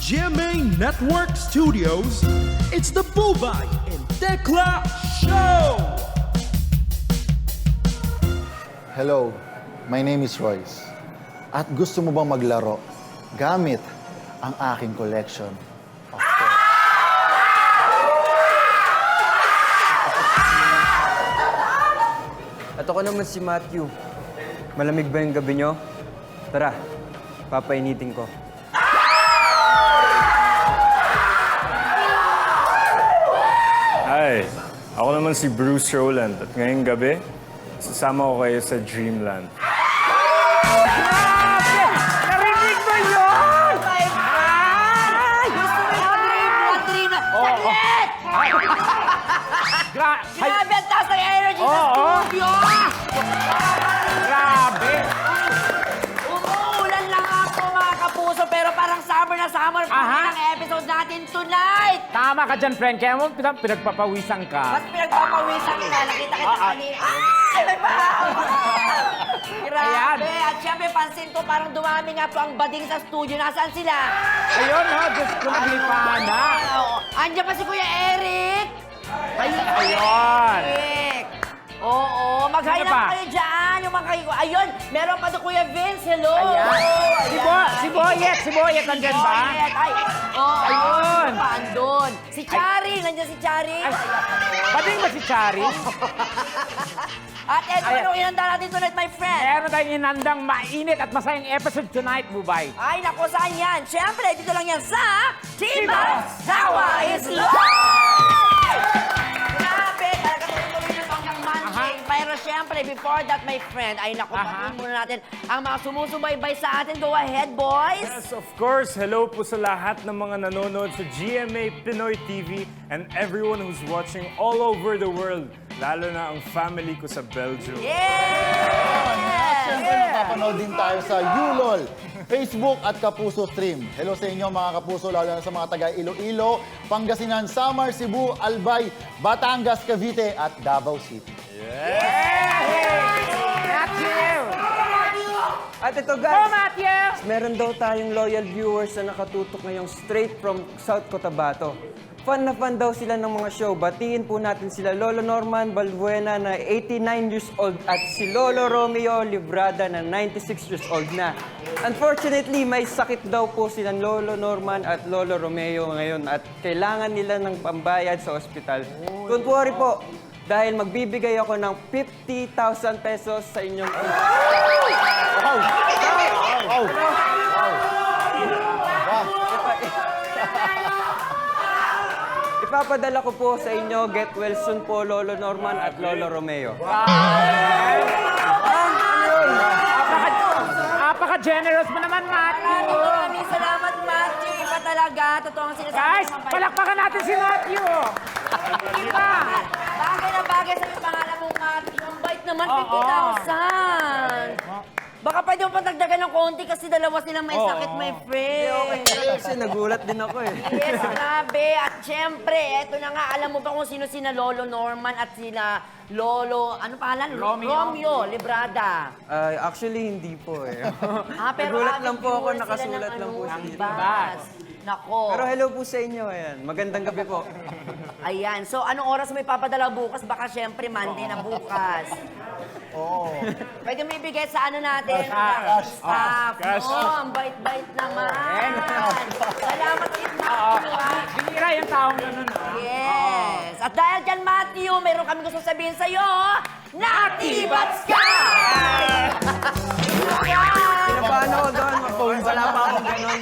GMA Network Studios, it's the Bubay and Tekla Show! Hello, my name is Royce. At gusto mo bang maglaro gamit ang aking collection of toys? At ako naman si Matthew. Malamig ba yung gabi nyo? Tara, papainitin ko. Hi, ako naman si Bruce Rowland at ngayong gabi, sasama ko kayo sa Dreamland. Narinig mo yun? My God! Gusto mo yung dream na... Saglit! Grabe ang taas ng energy sa studio! Grabe! Umuulan lang ako mga kapuso, pero parang summer na summer pa Aha. ang episode natin tonight! Tama ka dyan, friend. Kaya mo pinagpapawisan ka. Mas pinagpapawisan kita, nakita kita kanina. Ay, may bahawa! Grabe! At syempre, pansin ko parang dumami nga po ang bading sa studio. Nasaan sila? Ayun, ha? Diyos ko, naglipana. Andiyan pa si Kuya Eric! Ayun. Eric! Oo, mag-hi Sino na pa? kayo dyan. Yung mga kayo. Ayun, meron pa doon Kuya Vince. Hello! Ayan. Si Boyet, nandyan ba? Boyet. Ay, Ayun. Pa, andun. Si Charing, nandiyan si Charing. Bading ba si Chari? At eto, Ayan. anong inanda natin tonight, my friend? Meron tayong inandang mainit at masayang episode tonight, Bubay. Ay, naku, saan yan? Siyempre, dito lang yan sa Tiba Sawa is Live! Grabe, talaga tuloy na pang Monday. Pero siyempre, before that, my friend, ay naku, patin muna natin ang mga sumusubaybay sa atin. Go ahead, boys! Yes, of course, hello po sa lahat ng mga nanonood sa GMA Pinoy TV and everyone who's watching all over the world, lalo na ang family ko sa Belgium. Siyempre, napapanood din tayo sa ULOL, Facebook at Kapuso Stream. Hello sa inyo mga Kapuso, lalo na sa mga taga Iloilo, Pangasinan, Samar, Cebu, Albay, Batangas, Cavite at Davao City. At ito Oh, guys, Matthew! meron daw tayong loyal viewers na nakatutok ngayong straight from South Cotabato. Fan na fan daw sila ng mga show. Batiin po natin sila Lolo Norman Balbuena na 89 years old at si Lolo Romeo Librada na 96 years old na. Unfortunately, may sakit daw po silang Lolo Norman at Lolo Romeo ngayon at kailangan nila ng pambayad sa ospital. Don't worry po, dahil magbibigay ako ng 50,000 pesos sa inyong Ipapadala ko po sa inyo, get well soon po, Lolo Norman at Lolo Romeo. Apaka-generous mo naman, Matthew. Maraming salamat, Matthew. Iba talaga. Totoo ang sinasabi Guys, ng mga palakpakan natin si Matthew. Iba. Bagay na bagay sa pangalan mong Matthew. Ang bait naman, Oo. 50,000. Baka pwede mo pang dagdagan ng konti kasi dalawa silang may sakit, my friend. Kasi nagulat din ako eh. Yes, grabe. At syempre, eto na nga, alam mo ba kung sino sina Lolo Norman at sina Lolo, ano pangalan? Romeo. Librada. Actually, hindi po eh. Pero Nagulat lang po ako, viewers sila nakasulat ng lang po ano, siya dito. Bas. Nako. Pero hello po sa inyo, ayan. Magandang gabi po. Ayan. So, anong oras mo ipapadala bukas? Baka syempre, Monday na bukas. Pwede mo ibigay sa ano natin? Staff. Cash. Ang bait-bait naman. Salamat din, Matthew. Bihira yung taong ganun, ha? Yes. At dahil dyan, Matthew, mayroon kami gusto sabihin sa'yo, Natibats ka! Paano ko doon? Wala pa akong ganun.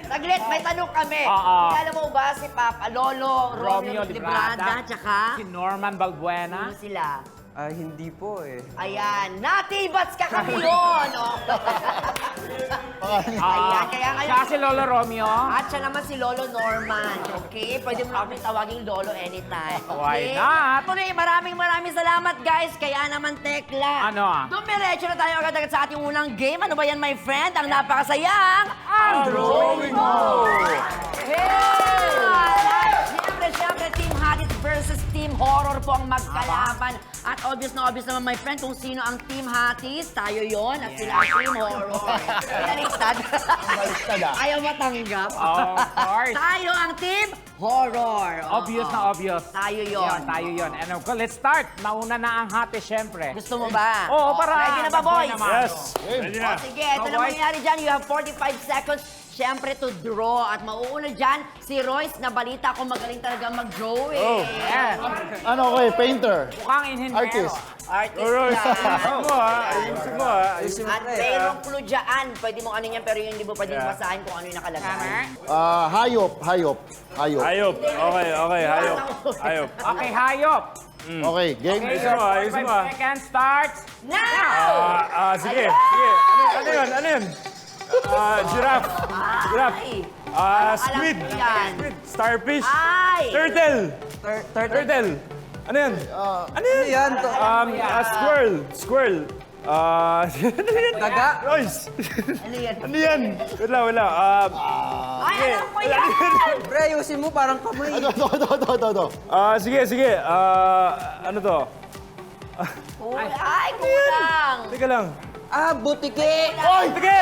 Saglit, may tanong kami. Oo. Alam mo ba si Papa Lolo, Romeo Librada, tsaka Si Norman Balbuena. ano sila? Hindi po eh. Ayan, natibats ka kami yun! Oh. Ayan, kaya ngayon, Siya si Lolo Romeo. at siya naman si Lolo Norman, okay? Pwede mo namin tawaging Lolo anytime, okay? Why not? Tuloy, maraming salamat, guys. Kaya naman, Tekla. Ano? Dumiretso na tayo agad-agad sa ating unang game. Ano ba yan, my friend? Ang napakasayang... Ang drawing mo! Hey! Siyempre, Team Hatid versus Team Horror po ang magkalaban. At obvious na obvious naman, my friend, kung sino ang Team Hatis, tayo yon at sila ang Team Horror. Pinalistad. Baliktad ah. Ayaw matanggap. Of course. Tayo ang Team Horror. Obvious Oo. na obvious. Tayo yon. Yan, tayo yon. And of course, let's start. Mauna na ang hati, syempre. Gusto mo ba? Oo, para... Ready na ba, boys? Yes! Ready na. Sige, ito na boys. mangyayari dyan. You have 45 seconds. Siyempre to draw. At mauuna dyan, si Royce na balita ko magaling talaga mag-drawing. Oh. Yes. Ano ko painter? Mukhang inhindero. Artist. Artist Alright, yan. ayusin mo ha. Ayusin mo ha. At mayroong clue dyan. Pwede mong ano yan, pero yung hindi mo pwedeng Yeah. basahin kung ano yung nakalagay. Tama? Hayop. Hayop. Okay, hayop. Hayop. Okay, hayop. Okay, game. Okay, Ayusin mo, ayusin mo. 5 seconds starts. Now! Sige. Ano yun? Giraffe. Ay! Squid. Alam ko yan. Starfish. Ay! Turtle. Turtle. Turtle. Ano yan? Ano yan? Squirrel. Daga. Royce. Ano yan? Ano yan? Wala. Ay, alam ko yan! Pre, ayusin mo parang kamay. Ito. Sige. Ano to? Ay, kulang! Teka lang. Butike. Oy! Sige!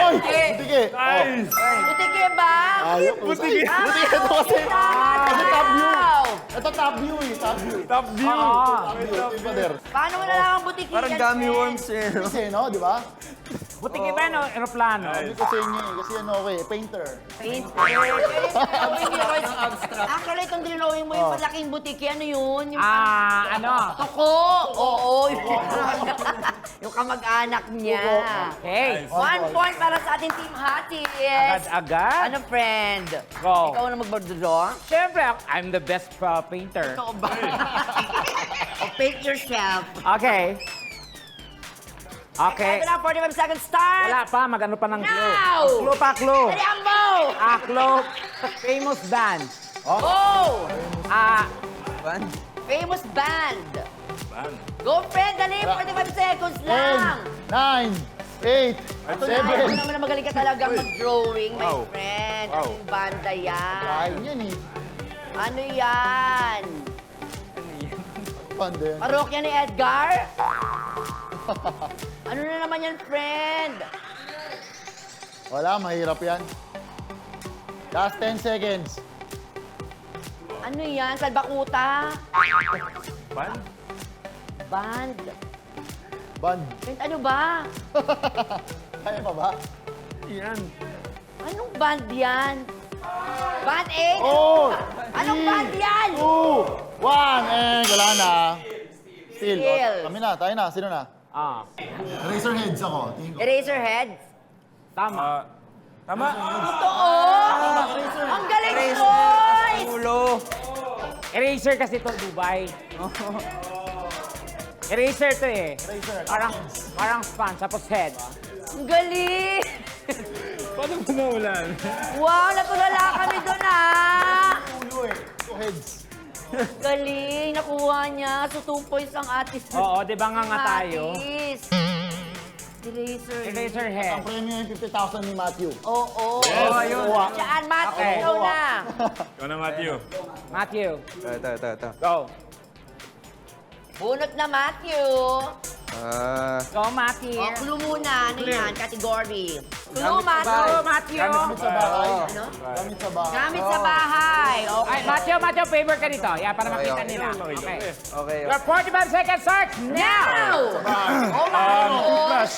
Sige! Nice! Butike ba? Hayop. Butike. Butike ito kasi. Kasi top view. Wow! Ito top view eh. Top view. Top view. Top view. Pader. Paano mo nalaman butike Parang yan, gummy friend? worms eh. no? Kasi no, di ba? Butiki ba no? Aeroplano? Sabi ko sa inyo eh. Kasi ano ako eh. Painter. Actually, itong dinawin mo yung malaking butike, ano yun? Yung Ano? Toko! Oo, yung kamag-anak niya. Okay. 1 point para sa ating Team Hatis. Agad-agad. Ano, friend? Go. Ikaw na magbadraw? Siyempre, I'm the best painter. Ito ba? O, paint yourself. Okay. Okay. Ito na, 45 seconds start! Wala pa, mag-ano pa ng clue. Now! Clue. Dali ang mo! Clue. Famous band. Go! Ban? Famous band. Go, friend! Dali, 45 seconds lang! 10, 9, 8, Ito na, ayaw naman na magaling ka talaga mag-drawing, my Wow. friend. Wow. Anong banda yan? Kain yan eh. Ano yan? Panda yan. Parokya ni Edgar? Ano na naman yan, friend? Wala, mahirap yan. Last 10 seconds. Ano yan? Salbakuta? Band? Band? Band. Friend, ano ba? Kaya pa ba? Yan. Anong band yan? Band 8? Oh! Anong band yan? 2, 1, and wala na. Still. Still. Kami na, tayo na. Sino na? Razorheads ako. Tingin ko. Eraserheads? Tama. Tama? Totoo! Ang galing, boys! Ulo. Eraser kasi to, Dubai. Eraser to eh. Parang sponge, tapos head. Ang galing! Paano mo naulan? Wow, natulala kami doon, ah! Ulo eh. 2 heads. Galing, nakuha niya. So, 2 points ang atis. Oo, di ba nga tayo? Atis. Eraser. Eraser Ang head. premium yung 50,000 ni Matthew. Oo. Yes. Oh, yun. Diyan, Matt, Okay. ikaw na. Ikaw na, Matthew. Matthew, Ito. go. Bunot na, Matthew. Go, Matthew. O, clue muna. Ano yan? Category. Clue, Gamit sa Matthew. Go, Matthew. Gamit sa bahay. Ano? Gamit sa bahay. Gamit sa bahay. Okay. Ay, Matthew, favor ka dito. Yan, para makita nila. Okay. Okay. Your 45 seconds starts now! Now! Oh my God. Flash.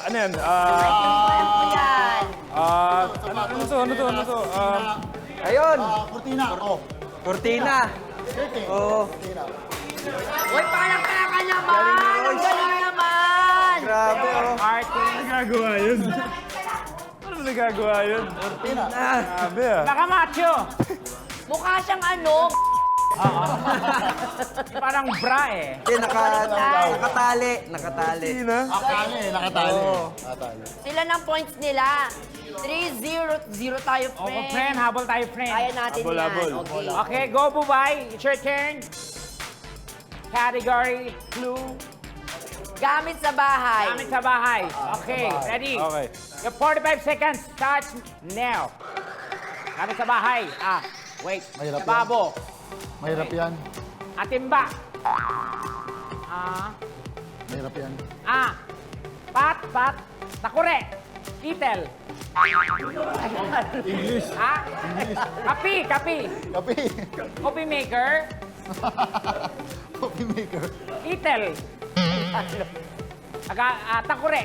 Ano yan? Ano yan? Ano to? Ayun. Cortina. Oh. Cortina. Curtain. Oo. Cortina. Uy, palakpakan naman! Ang galing naman! Grabe oh. Artist. Ano nagagawa yun? Ano nagagawa yun? Cortina. Sabi ah. Baka, Matthew. Mukha siyang ano, Parang bra eh. Nakatali. Tina. Akala eh. Nakatali. Nakatali. sila ng points nila. 3-0 tayo, O, friend. friend, habol tayo, friend. Kaya natin Habol, yan. habol. Okay. Okay, go, Bubay. It's your turn. Category, clue, Gamit sa bahay. gamit sa bahay. Okay, ready? Okay. Your 45 seconds starts now. Gamit sa bahay. Wait. Mahirap yan. Lababo. Mahirap yan. Atimba. Mahirap yan. Pat. Takure. Kitel. English. Kapi. Kape. Coffee maker. Coffee maker. Kitel. Takure.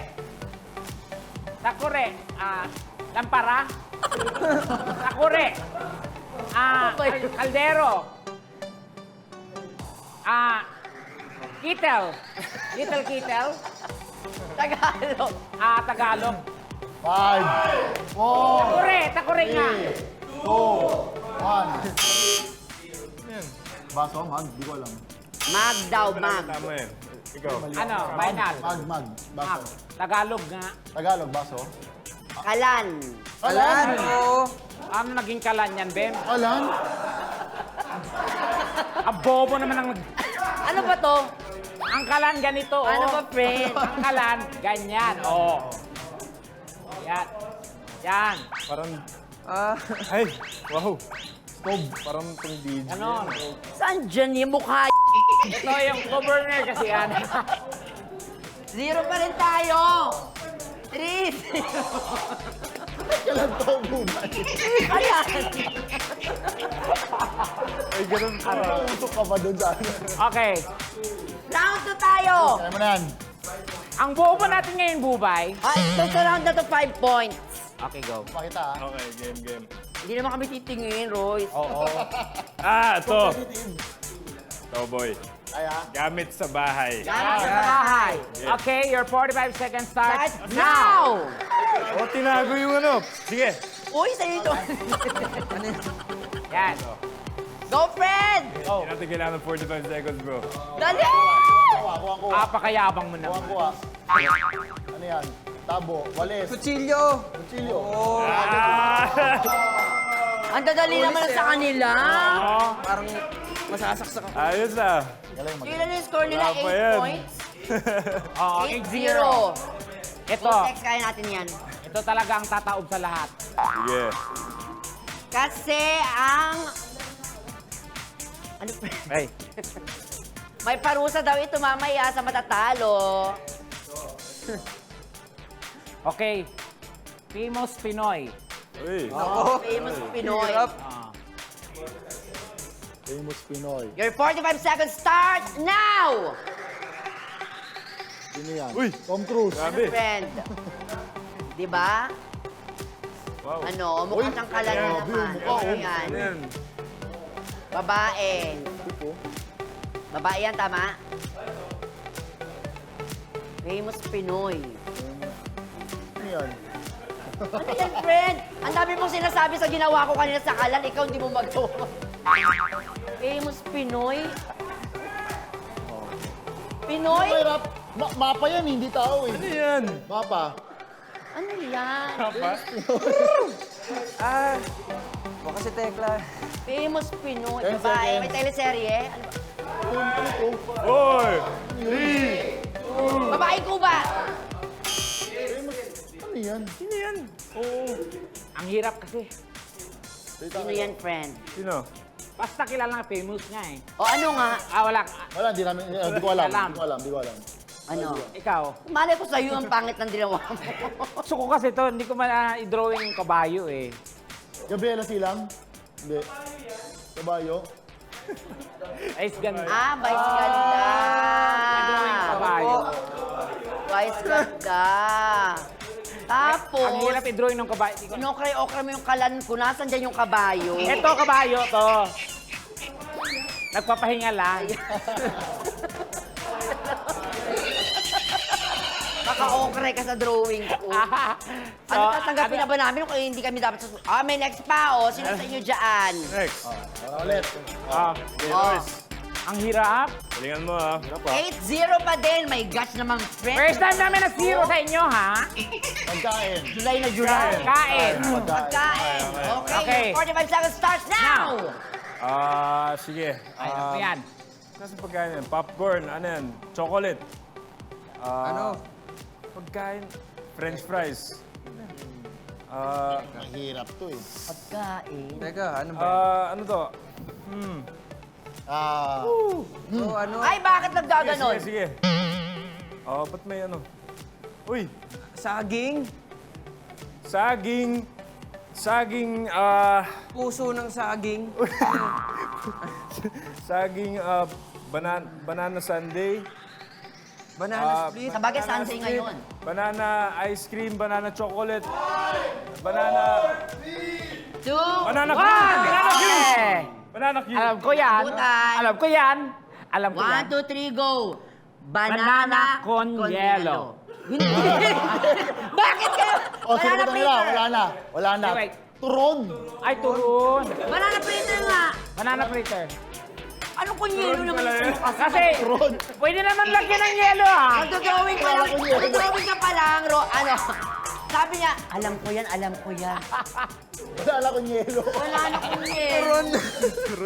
Lampara. Takure. Kaldero. Kitel. Kitel. Tagalog. Tagalog. 5, 4, Takure nga. 2, 1. Baso, mag. Di ko alam. Mag daw, mag. Tama yan. Ikaw. Ano? Final. Mag. Baso. Tagalog nga. Tagalog, baso. Kalan. Alan! Ano naging kalan yan, Ben? Alan? Bobo naman ang... Ano ba to? Ang kalan ganito, oh. Ano ba, friend? Ang kalan, ganyan, oh. Yan. Parang... Ay, wow. Stove. Parang pang DJ. Ganon. Saan dyan yung mukha? Ito yung governor kasi yan. 0 pa rin tayo. 3. Kailan to, bumay? Ayan. Ay, ganun para. Usok ka pa doon sa ano. Okay. Round 2 tayo. Kaya mo na yan. Ang bobo natin ngayon, Bubay. Ito sa round na to 5 points. Okay, go. Pakita, ha? Okay, game. Hindi naman kami titingin, Royce. Oo. Ito. Ito, boy. Ay, ha? Gamit sa bahay. Sa bahay. Okay, your 45 seconds starts Start now! O, tinago yung ano. Sige. Uy, sa'yo ito. Yan. Go, Fred! Hindi natin kailangan ng 45 seconds, bro. Dali! Kuha. Pakayabang mo naman. Kuha. Ano yan? Tabo, walis, Kutsilyo. kutsilyo. Ang dadali naman sa kanila. Parang masasaksak ako. Ayos ah. Galing mag- Kailan yung score nila? Wala pa 8 yan. points? Oo, 8-0. 8-0. Ito. Next, kaya natin yan. Ito talaga ang tataob sa lahat. Sige. Kasi ang... Ano, Fred? Hey. May parusa daw ito mamaya sa matatalo. Okay. Famous Pinoy. Uy. Famous Pinoy. Famous Pinoy. Your 45 seconds start now! Sino yan? Uy. Tom Cruise. Grabe. Friend. Diba? Wow. Ano, mukha siyang kalan na naman. mukha, Ano yan? Ano yan? Babae. Babae yan, tama? Famous Pinoy. Ano yan? Ano yan, friend? Ang dami mong sinasabi sa ginawa ko kanina sa kalan, ikaw hindi mo magawa. Famous Pinoy? Pinoy? Mahirap. Mapa yan, hindi tao eh. Ano yan? Mapa. Ano yan? Papa? Baka si Tekla. Famous Pinoy. 10 Babae. seconds. May teleserye? Ano ba? Oy! Babae ko ba? Ano yan? Sino yan? Oo. Ang hirap kasi. Sino yan, friend? Sino? Basta kilala nga, famous nga eh. O ano nga? Wala. Wala, hindi namin, hindi ko alam. Alam. Hindi ko alam. Ano? Ikaw. Malay ko sa'yo ang pangit ng ginawa mo. Gusto ko kasi to, hindi ko i-drawing yung kabayo eh. Gabriela Silang? Hindi. Kabayo? Ayos ganda. Vice ganda. Drawing yung kabayo. Vice ganda. Tapos, Ang hirap i-drawing ng kabayo. Hindi ko- inokray-okray mo yung kalan ko. Nasaan dyan yung kabayo? Ito, kabayo to. Nagpapahinga lang. Baka okray ka sa drawing ko. So, Ano tatanggapin na ba namin kung hindi kami dapat may next pa, oh. Sino sa inyo dyan? Next. Para ulit. Okay, Oh. Royce. ang hirap. Galingan mo ah. 8-0 pa din. My gosh naman, friend. First time namin na zero sa inyo, ha? Pagkain. July na July. Kain. Pagkain. Okay. Okay. 45 seconds starts now. Sige. Ay, ano yan? Kasi pagkain yan? Popcorn, ano yan? Chocolate. Ano? Pagkain. French fries. Mahirap to eh. Pagkain. Teka, ano ba? Ano to? Oh, ano? Ay, bakit nagkaganon? Sige. Oh, ba't may ano? Uy, Saging? saging, Puso ng saging? saging, banana sundae. Banana split? Sabagay, Banana Sunday split, ngayon. Banana ice cream, banana chocolate, banana Two. banana One! cube, banana cube, Eh, banana cube. alam ko yan. Butan. Alam ko yan. Alam ko yan. 1, 2, 3, go! Banana con yelo. Hindi. Bakit kayo? O, Banana sinagot na nila. fritter. Wala na. Wait. Turon. Ay, turun. Banana fritter nga. Banana fritter. Anong kunyelo naman pala yung yun. sumukas? Kasi, pwede naman lagyan ng yelo, ha? Magdodrawing ka lang. Magdodrawing ka pa lang. Sabi niya, alam ko yan. Wala kong yelo. Wala na kunyelo.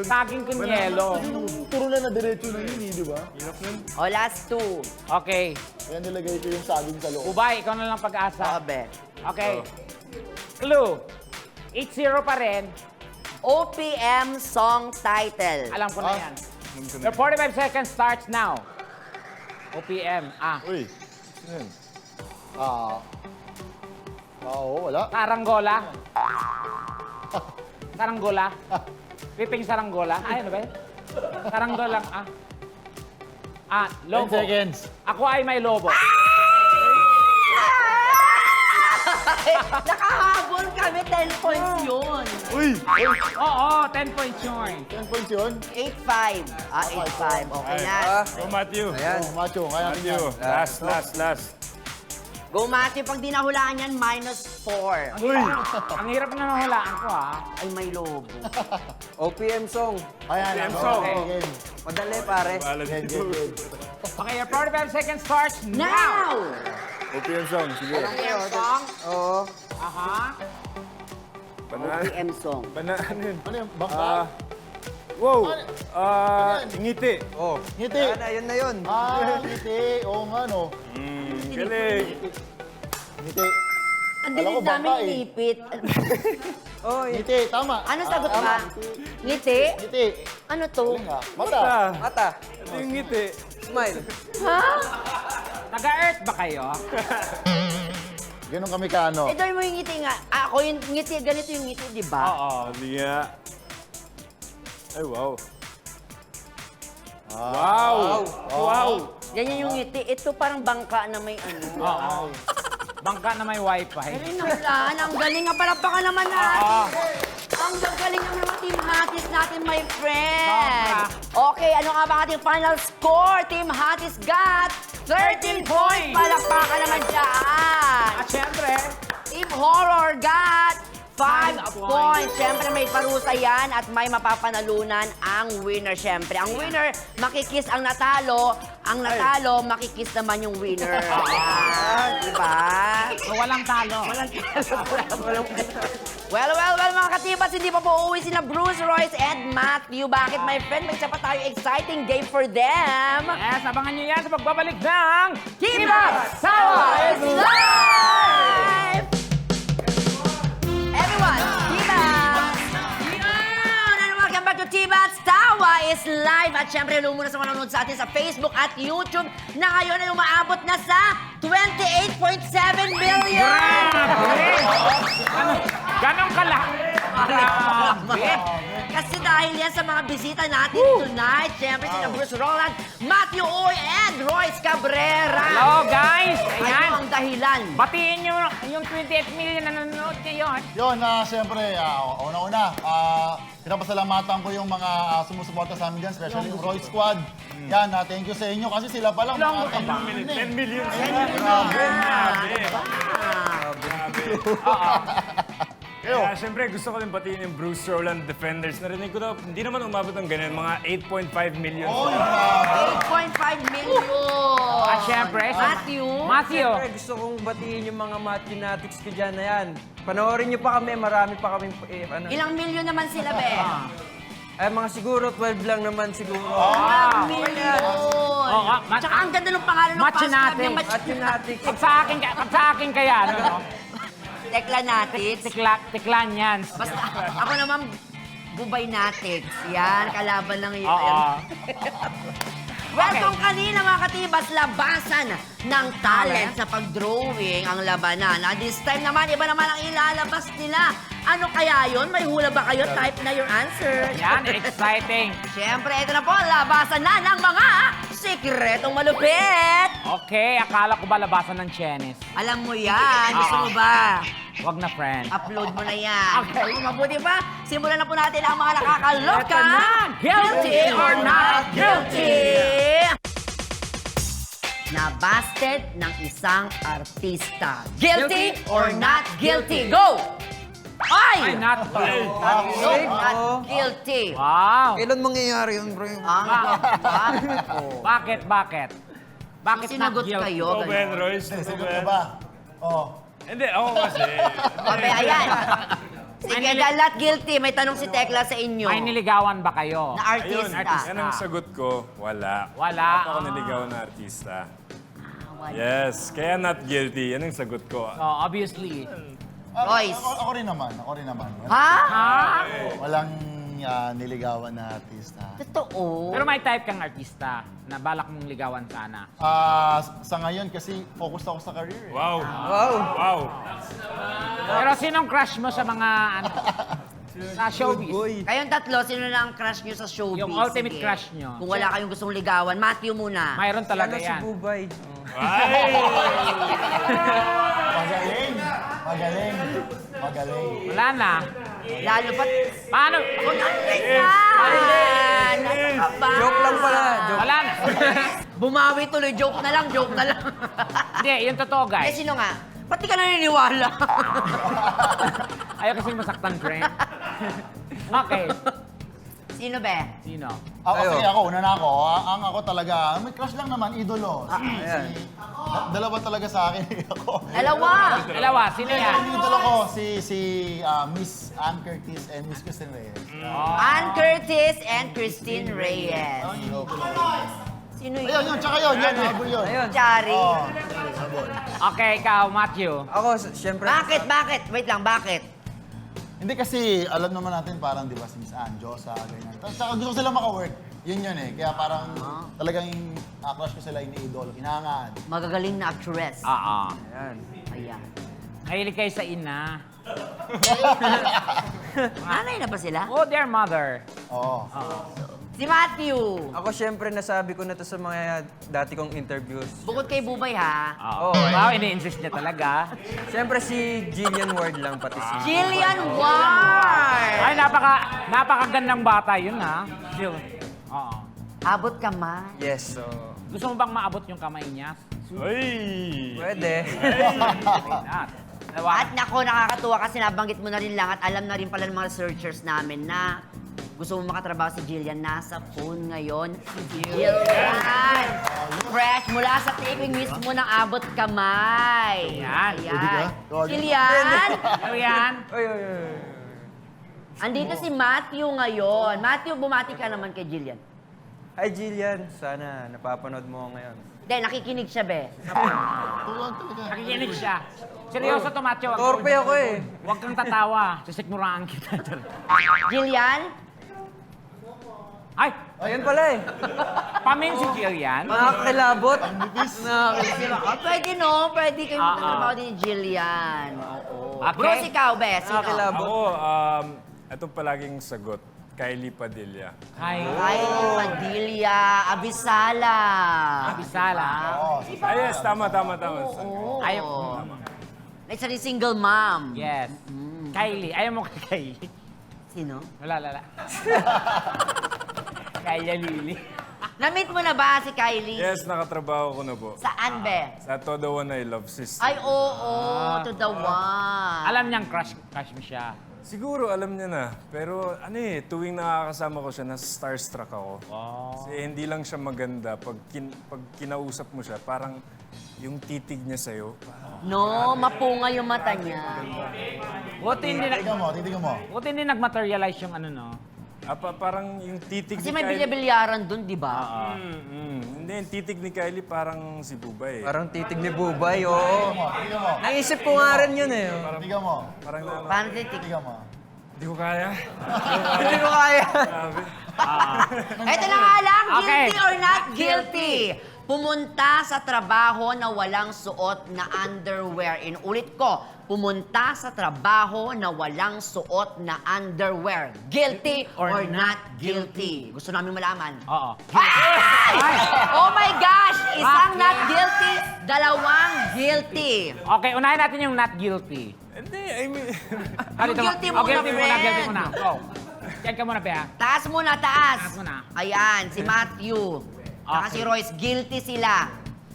Saging con yelo. Turon na diretso na yun, di ba? O, last two. Okay. Kaya nilagay ko yung saging sa loob. Ubay, ikaw na lang pag-asa. Sabi. Okay. Clue. 8-0 pa rin. OPM song title. Alam ko na yan. Your 45 seconds starts now. OPM. Uy. Yun. Wala. Saranggola. Saranggola. Piping saranggola. Ay, ano ba yun? Saranggola. 10 lobo. seconds. Ako ay may lobo. Nakahabol kami, 10 points yun. Uy! Oo, 10 points yun. 10 points yun. 8-5. 8-5. Okay na. Go, Matthew. Ayan. Oh, macho. Kaya Matthew. Last. Go, Matthew. Pag di nahulaan yan, -4. Uy! Ang hirap na nahulaan ko, ha? Ay, may lobo. OPM song. Ayan. song. Okay. Madali, pare. Bahala dito. Okay, your 45 seconds starts now. Now! OPM song, sige. OPM song. Oo. Aha. Banana, OPM song. ano yun? Ano yung bangka? Wow! Ngiti. Oh. Ngiti. Yun na yun. Ngiti. Oo nga, no. Galing. Ngiti. Ang Alam ko, dinig namin bangka eh. inipit. Oh, yun. Ngiti. Tama. Ano sagot ba? Ngiti? Ngiti. Ano to? Galing nga. Mata. Mata. Ito yung ngiti. Smile. Ha? Taga-earth ba kayo? Ganun kami ka, ano. Ito mo yung ngiti nga. Ako yung ngiti, ganito yung ngiti, di ba? Oo, hindi nga. Ay, wow. Wow! Ganyan yung ngiti. Ito parang bangka na may ano. Oo. Bangka na may wifi. Ay, nahulaan. Ang galing nga. Palakpakan naman natin. Ang galing naman ng Team Hatis natin, my friend. Okay, ano nga ba ating final score? Team Hatis got 13 points. Palakpakan naman dyan. At syempre, Team Horror got 5 points. Siyempre may parusa yan at may mapapanalunan ang winner. Siyempre, ang winner, makikiss ang natalo. Ang natalo, makikiss naman yung winner. Ayan, diba? so walang talo. Well, mga katibats, hindi pa po uuwi sila Bruce, Royce, and Matthew. Bakit, my friend? May isa pa tayo exciting game for them. Yes, abangan nyo yan sa pagbabalik ng Tibats Sawa is live! Everyone, Tibats! Yun! And welcome back to Tibats Tawa is live. At syempre, hello muna sa manonood sa atin sa Facebook at YouTube na ngayon ay umaabot na sa 28.7 million! Ganon kalaki. Grabe. Kasi dahil yan sa mga bisita natin tonight, syempre sina Bruce Roland, Matthew Oy, and Royce Cabrera. Hello, guys. Ano Ayan. ang dahilan? Batiin nyo yung 28 million na nanonood ngayon. Yun, siyempre, una-una, pinapasalamatan ko yung mga sumusuporta sa amin dyan, especially yung Roy Squad. Yan, thank you sa inyo kasi sila pa lang. Ilang mga ka ba? 10 million. Kaya siyempre gusto ko din batiin yung Bruce Roland Defenders. Narinig ko daw, hindi naman umabot ng ganyan, mga 8.5 million. 8.5 million! At syempre, Matthew? Siyempre, gusto kong batiin yung mga mathematics ko dyan na yan. Panoorin nyo pa kami, marami pa kami. Ilang milyon naman sila, be? Ay, mga siguro, 12 lang naman siguro. Ilang milyon! Tsaka ang ganda ng pangalan ng fans club Machinatics. niya, Mathematics. Pag sa akin kaya, ano, no? Tekla natin. Tiklan yan. Basta ako naman, Bubay Natics. Yan, kalaban lang yun. Oo. Welcome kanina mga katibas, labasan ng talent sa pag-drawing ang labanan. At this time naman, iba naman ang ilalabas nila. Ano kaya yun? May hula ba kayo? Type na your answer. Yan, exciting. Siyempre, ito na po, labasan na ng mga sikretong malupit. Okay, akala ko ba labasan ng Chinese? Alam mo yan, gusto mo ba? Wag na, friend. Upload mo na yan. Okay. Kung mabuti pa, simulan na po natin ang mga nakakaloka. Eto na, Guilty or not guilty? Nabasted ng isang artista. Guilty or not guilty? Go! Ay! Ay, not No, not guilty. Wow. Kailan mangyayari yun, bro? Bakit? Bakit not Sinagot guilty? kayo. Ito, Ben, ganun. Royce. Ito, Sagot ka Ben. ba? Oh. Hindi, ako kasi. Abe, ayan. Sige, dahil not guilty, may tanong si Tekla sa inyo. May niligawan ba kayo? Na Ayun, artista. yan ang sagot ko. Wala. Wala. Wala ako naligawan na artista. Wala. Yes, kaya not guilty. Yan ang sagot ko. So, obviously. Royce. Ako rin naman. Ha? Walang niligawan na artista. Totoo. Pero may type kang artista na balak mong ligawan sana. Sa ngayon kasi focus ako sa career. Wow. Wow. Wow. Pero sinong crush mo sa mga ano? Sa showbiz? Kayong tatlo, sino na ang crush nyo sa showbiz? Yung ultimate Sige. crush nyo. Kung wala kayong gustong ligawan, Matthew muna. Mayroon talaga Si yan. Bubay. Ay! Magaling. Wala na. Lalo pat... Paano? Joke lang pala. Joke. Wala na. Bumawi tuloy, joke na lang. Hindi, yung totoo, Eh, guys. sino nga? Ba't di ka naniniwala? Ayaw kasi masaktan, friend. Okay. Sino be? Sino? Sige ako, una na ako. Ang ako talaga, may crush lang naman, idolo. Dalawa talaga sa akin. Ako. Dalawa, sino yan? Ang idolo ko, si Miss Ann Curtis and Miss Kristen Reyes. Ann Curtis and Christine Reyes. Sino yun? Ayun, tsaka yun, habol yun. Ayun. Chari. Okay, ikaw, Matthew. Ako, siyempre. Bakit? Wait lang, bakit? Hindi kasi, alam naman natin parang, di ba, si Miss Ann, Diyosa, ganyan. Tsaka gusto ko sila maka-work. Yun eh. Kaya parang talagang crush ko sila, ini-idolo, inahangaan. Magagaling na actress. Oo. Ayan. Ayan. Mahilig kayo sa ina. Nanay na ba sila? Oh, their mother. Oo. Si Matthew. Ako, siyempre, nasabi ko na to sa mga dati kong interviews. Bukod kay Bubay, ha? Oo. Wow, ini-insist niya talaga. Siyempre, si Jillian Ward lang, pati si... Jillian Ward. Ay, napakagandang bata yun, ha? Jill. Oo. Abot ka man. Yes, so... Gusto mo bang maabot yung kamay niya? Ay! Pwede. At, At nako, nakakatuwa kasi nabanggit mo na rin lang at alam na rin pala ng mga researchers namin na gusto mo makatrabaho si Jillian. Nasa phone ngayon. Si Jillian! Fresh mula sa taping mismo ng abot kamay. Yan. Pwede ka? Jillian! ano yan? Oy, oy, oy. Andito si Matthew ngayon. Matthew, bumati ka naman kay Jillian. Hi, Jillian. Sana napapanood mo ako ngayon. Hindi, nakikinig siya, be. Nakikinig siya. Seryoso to, Macho. Torpe ako eh. Huwag kang tatawa. Sisikmuraan kita. Jillian? Ay! Ayun pala eh. Pamin si Jillian. Nakakilabot. Pwede no, pwede kayo Ah, magtrabaho din ni Jillian. Oo. Okay. Bruce, ikaw, be. Sino? Nakakilabot. Ako, itong palaging sagot. Kylie Padilla. Hi. Ay, Padilla, Abisala. Abisala. Ay, yes, tama. Oo. Ayaw. Like sa single mom. Yes. Kylie. Ayaw mo kay Kylie. Sino? Wala. Kaya Lily. Na-meet mo na ba si Kylie? Yes, nakatrabaho ko na po. Saan, be? Sa Todo One I Love Sister. Ay, oo, to the one. Alam niyang crush mo siya. Siguro alam niya na. Pero tuwing nakakasama ko siya, na-starstruck ako. Kasi hindi lang siya maganda. Pag kinausap mo siya, parang yung titig niya sa'yo. No, mapunga yung mata niya. Buti Titigan mo. nag-materialize yung ano, no? Parang yung titig Kasi ni may Kylie... bilyaran dun, di ba? Hindi, yung titig ni Kylie parang si Bubay. Parang titig ni Bubay, oo. Titigan mo. Naisip ko nga rin yun eh. Titigan mo. Parang Paano titig? Titigan mo. Hindi ko kaya. Hindi ko kaya. Grabe. Ito na nga lang, Okay. guilty or not guilty. Pumunta sa trabaho na walang suot na underwear. Inulit ko, pumunta sa trabaho na walang suot na underwear. Guilty or not guilty? Gusto namin malaman. Oo. Ay! Oh my gosh! Isang not guilty, dalawang guilty. Okay, unahin natin yung not guilty. Hindi, I mean... Yung guilty muna, guilty muna, friend. guilty muna. Go. Check ka muna, Bea. Taas muna, taas. Taas muna. Ayan, si Matthew. Saka Okay. si Royce, guilty sila.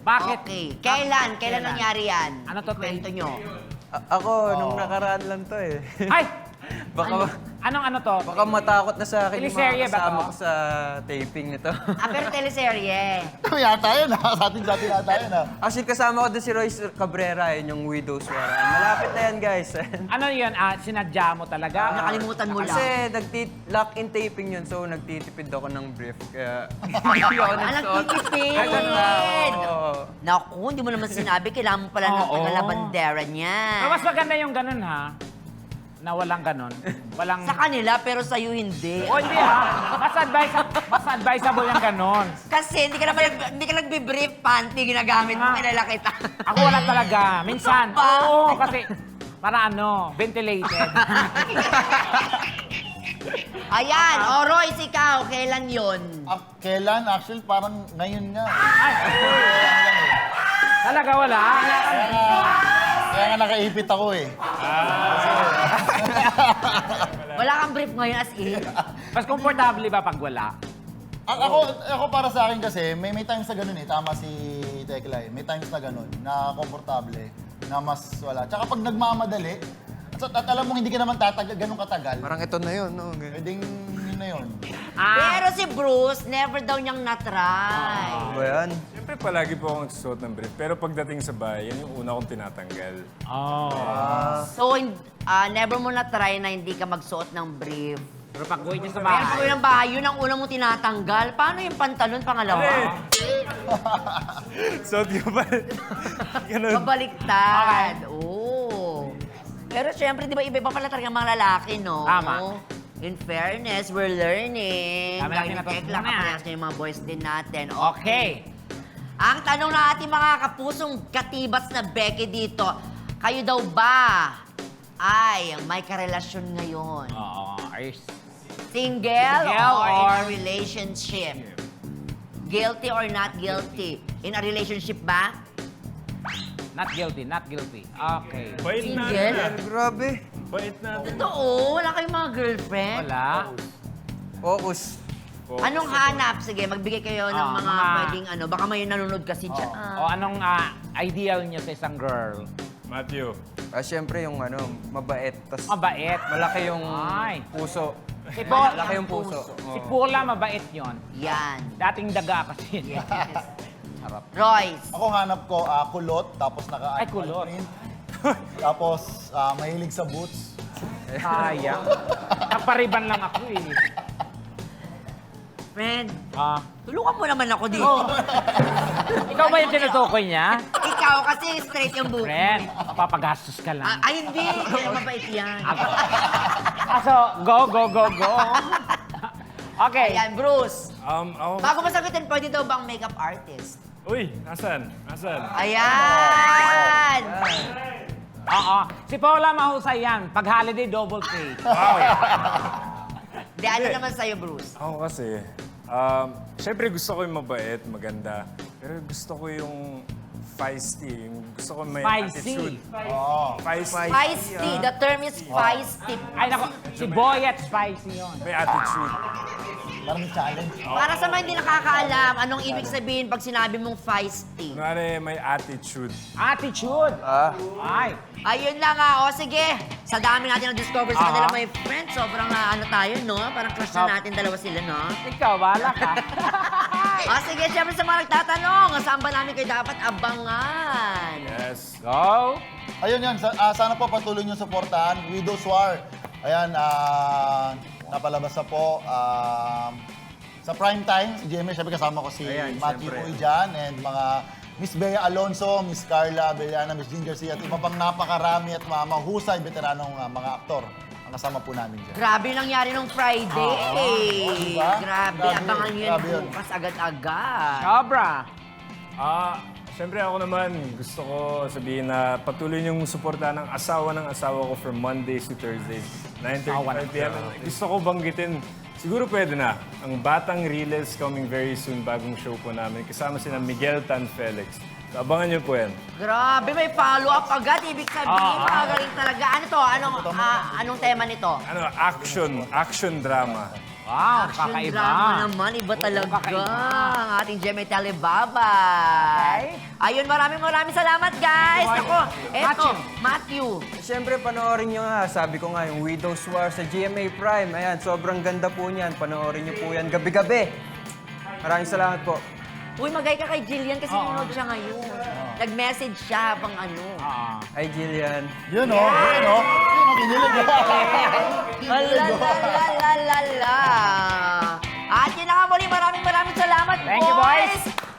Bakit? Okay. Kailan? Kailan Kailan? nangyari yan? Ano to, Tel? Kwento nyo. Ako, nung nakaraan lang to eh. Ay! Baka, Anong ano to? baka matakot na sa akin yung Teleserye mga ba kasama to? ko sa taping nito. Pero teleserye. Ano yata yun, ha? Sa atin yata yun, ha? Actually, kasama ko din si Royce Cabrera, yun yung Widow's War. Malapit na yan, guys. Ano yun? Sinadya mo talaga? Nakalimutan mo lang. Kasi lock-in taping yun, so nagtitipid ako ng brief. Kaya hindi ako nagsuot. Nagtitipid! Ay, ganun na. Oo. Naku, hindi mo naman sinabi. Kailangan mo pala ng Oo. taga-labandera niya. Pero mas maganda yung ganun, ha? Na walang ganun. Walang... Sa kanila, pero sa'yo hindi. O, hindi, ha? Mas advisable yung ganun. Kasi hindi ka nagbe-brief panty, ginagamit mo, kilala kita. Ako wala talaga. Minsan. Pa? Oo, kasi para ventilated. Ayan, Royce, ikaw, kailan yon? Kailan? Actually, parang ngayon nga. Talaga wala? Kaya nga nakaipit ako eh. Wala kang brief ngayon as in. Mas komportable ba pag wala? Ako para sa akin kasi, may times na ganun eh. Tama si Tekla eh. May times na ganun, na komportable, na mas wala. Tsaka pag nagmamadali, at alam mo hindi ka naman ganun katagal, Parang ito na yun, no? pwedeng yun na yun. Pero si Bruce, never daw niyang na-try. Ano ba yan? Siyempre, palagi po akong nagsusuot ng brief. Pero pagdating sa bahay, yan yung una kong tinatanggal. Oh. So, never mo na-try na hindi ka magsuot ng brief. Pero pag uwi niya sa Pero pag bahay, uwi ng bahay, yun ang una mo tinatanggal. Paano yung pantalon pangalawa? Suot ko pa. Ganun. Babaliktad. Oo. Pero syempre, di ba iba-iba pala talaga mga lalaki, no? Tama. In fairness, we're learning. Dami natin Gaya ni natutunan Tekla, yan. kaparehas niya yung mga boys din natin. okay. Ang tanong na ating mga kapusong katibas na Becky dito, kayo daw ba ay may karelasyon ngayon? Oo, ayos. Single or in or- a relationship? Guilty or not guilty? In a relationship ba? Not guilty, not guilty. Okay. Bait Single? natin. Grabe. Bait natin. Totoo, wala kayong mga girlfriend? Wala. Focus. Anong hanap? Sige, magbigay kayo ng Ah, mga mga- pwedeng ano. Baka may nanonood kasi dyan. O anong ideal niya sa isang girl? Matthew. Siyempre yung mabait. Tas Mabait. malaki yung Ay. puso. Si Paul, Malaki yung puso. si Paula mabait yon. Yan. Dating daga kasi. Harap. Royce. Ako hanap ko kulot, tapos Ay, kulot. print. Tapos mahilig sa boots. Sayang. Napariban lang ako eh. Friend, Ah, tulungan mo naman ako dito. ikaw ba yung tinutukoy niya? Ikaw kasi straight yung buhok. Friend, mapapagastos ka lang. Ay, hindi. Kaya mabait yan. So, go. Okay. Ayan, Bruce. Ako... Bago masagutin, pwede daw bang makeup artist? Uy, asan? Asan? Ayan! Oo. Si Paula mahusay yan. Pag holiday, double pay. Wow. Di, ano naman sa'yo, Bruce? Ako kasi, syempre gusto ko yung mabait, maganda. Pero gusto ko yung feisty. Yung gusto ko may Spicy. attitude. Feisty. Feisty. The term is feisty. Ay, nako. Si Boyet, spicy yun. May attitude. Parang may challenge. Para sa mga hindi nakakaalam, anong ibig sabihin pag sinabi mong feisty? Kunwari, may attitude. Attitude. Ay. Ayun lang O, sige. Sa dami natin na-discover sa kanila, my friend, sobrang ano tayo, no? Parang crush na natin dalawa sila, no? Ikaw, bahala ka. Sige, siyempre sa mga nagtatanong, saan ba namin kayo dapat abangan? Yes. Go. Ayun yan, sana po patuloy nyo suportahan. Widow's War. Ayan, napalabas na po. Sa prime time, si GMA, syempre kasama ko si Ayan, Matthew syempre. Uy dyan, and mga Miss Bea Alonso, Miss Carla Bellana, Miss Ginger C, at iba pang napakarami at mahusay veteranong mga aktor ang Kasama po namin dyan. Grabe yung nangyari nung Friday. Diba? Grabe, Grabe. abangan nyo Grabe yan yun. bukas agad-agad. Sobra. Siyempre ako naman, gusto ko sabihin na patuloy niyong suportahan ang asawa ko from Mondays to Thursdays, 9:35 p.m. Gusto ko banggitin, siguro pwede na, ang Batang Riles coming very soon, bagong show po namin. Kasama sina Miguel Tan Felix. So, abangan niyo po yan. Grabe, may follow-up agad. Ibig sabihin, magaling talaga. Ano to? Anong tema nito? Action drama. Wow, Action kakaiba. drama naman. Iba talaga ang ating Jemmy Telebabay. Ayun, maraming salamat, guys. Ako, eto, Matthew. Siyempre, panoorin nyo nga. Sabi ko nga, yung Widow's War sa GMA Prime. Ayan, sobrang ganda po niyan. Panoorin nyo po yan gabi-gabi. Maraming salamat po. Uy, magay ka kay Jillian kasi nanonood siya ngayon. Nag-message siya habang ano. Hi, Jillian. Yun o, yun o. Yun o, kinilig. La. At yun na nga muli, maraming salamat, Thank you, boys.